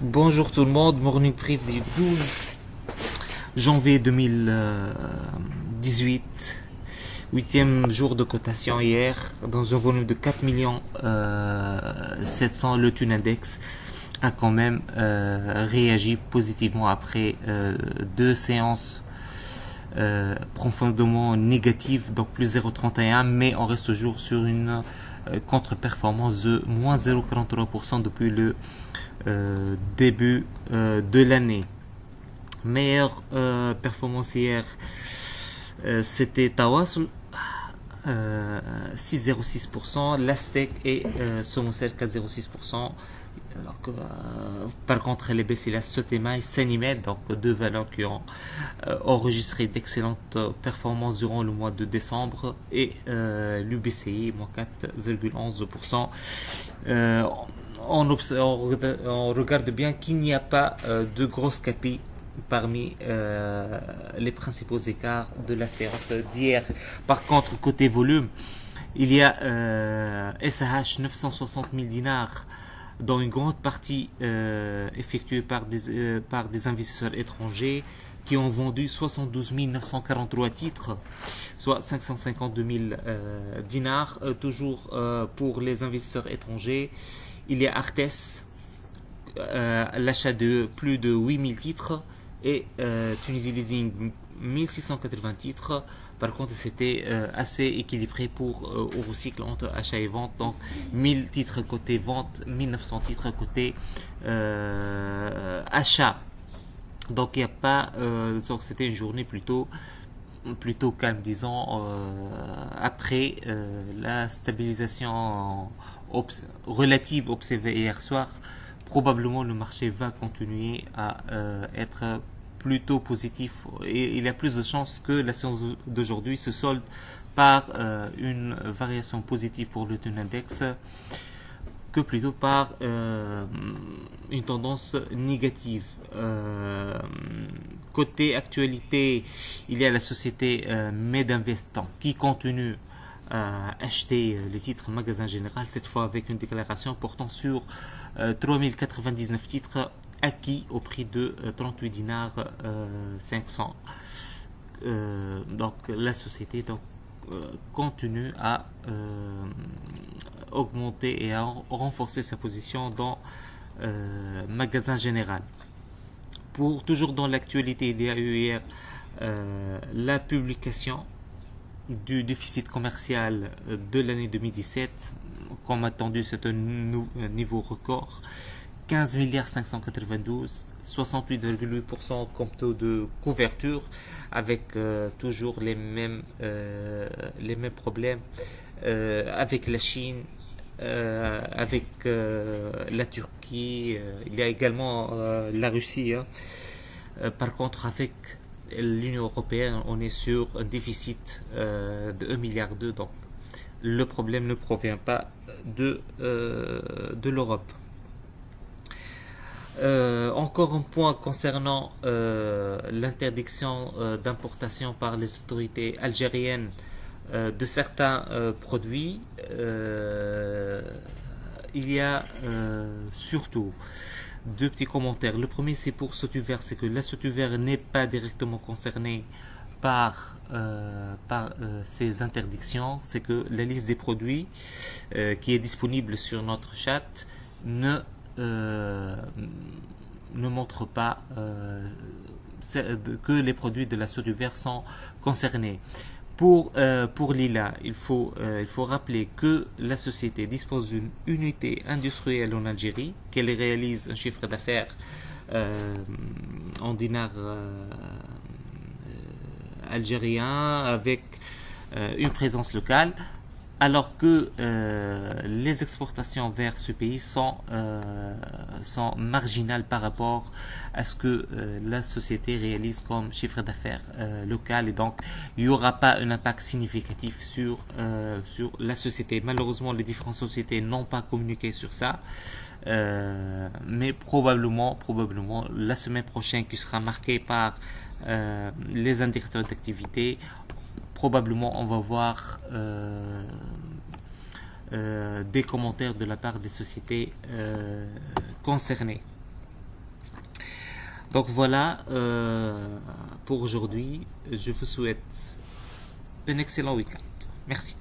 Bonjour tout le monde, morning brief du 12 janvier 2018, huitième jour de cotation hier, dans un volume de 4 millions 700, le Thune Index a quand même réagi positivement après deux séances profondément négatives, donc plus 0,31, mais on reste toujours sur une contre-performance de moins 0,43% depuis le début de l'année. Meilleure performance hier, c'était Tawasul, 6,06%, Lastec et Somocel 4,06%. Donc, par contre, les baissé la Sotema et Sanimed, donc deux valeurs qui ont enregistré d'excellentes performances durant le mois de décembre, et l'UBCI, moins 4,11%. On regarde bien qu'il n'y a pas de grosses capilles parmi les principaux écarts de la séance d'hier. Par contre, côté volume, il y a SAH 960 000 dinars, dont une grande partie effectuée par des investisseurs étrangers qui ont vendu 72 943 titres, soit 552 000 dinars. Toujours pour les investisseurs étrangers, il y a Artes, l'achat de plus de 8000 titres, et Tunisie Leasing 1680 titres. Par contre, c'était assez équilibré pour Eurocycle entre achat et vente. Donc 1000 titres côté vente, 1900 titres côté achat. Donc il n'y a pas. Donc c'était une journée plutôt calme, disons, après la stabilisation relative observée hier soir. Probablement le marché va continuer à être plutôt positif, et il y a plus de chances que la séance d'aujourd'hui se solde par une variation positive pour le Thune Index que plutôt par une tendance négative. Côté actualité, il y a la société Medinvestant qui continue à acheter les titres magasin général, cette fois avec une déclaration portant sur 3099 titres acquis au prix de 38 dinars 500. Donc la société continue à augmenter et à renforcer sa position dans magasin général. Toujours dans l'actualité, il y a eu hier la publication du déficit commercial de l'année 2017. Comme attendu, c'est un niveau record. 15 milliards 592, 68,8% comme taux de couverture, avec toujours les mêmes problèmes avec la Chine, avec la Turquie, il y a également la Russie. Par contre, avec l'Union européenne, on est sur un déficit de 1,2 milliard. Donc, le problème ne provient pas de l'Europe. Encore un point concernant l'interdiction d'importation par les autorités algériennes de certains produits. Il y a surtout deux petits commentaires. Le premier, c'est pour Sotuver, c'est que la Sotuver n'est pas directement concernée par ces interdictions. C'est que la liste des produits qui est disponible sur notre chat ne montre pas que les produits de la Sotuver sont concernés. Pour Lila, il faut rappeler que la société dispose d'une unité industrielle en Algérie, qu'elle réalise un chiffre d'affaires en dinars algériens, avec une présence locale, alors que les exportations vers ce pays sont marginales par rapport à ce que la société réalise comme chiffre d'affaires local, et donc il n'y aura pas un impact significatif sur la société. Malheureusement, les différentes sociétés n'ont pas communiqué sur ça, mais probablement la semaine prochaine, qui sera marquée par les indicateurs d'activité, probablement on va voir des commentaires de la part des sociétés concernées. Donc voilà pour aujourd'hui. Je vous souhaite un excellent week-end. Merci.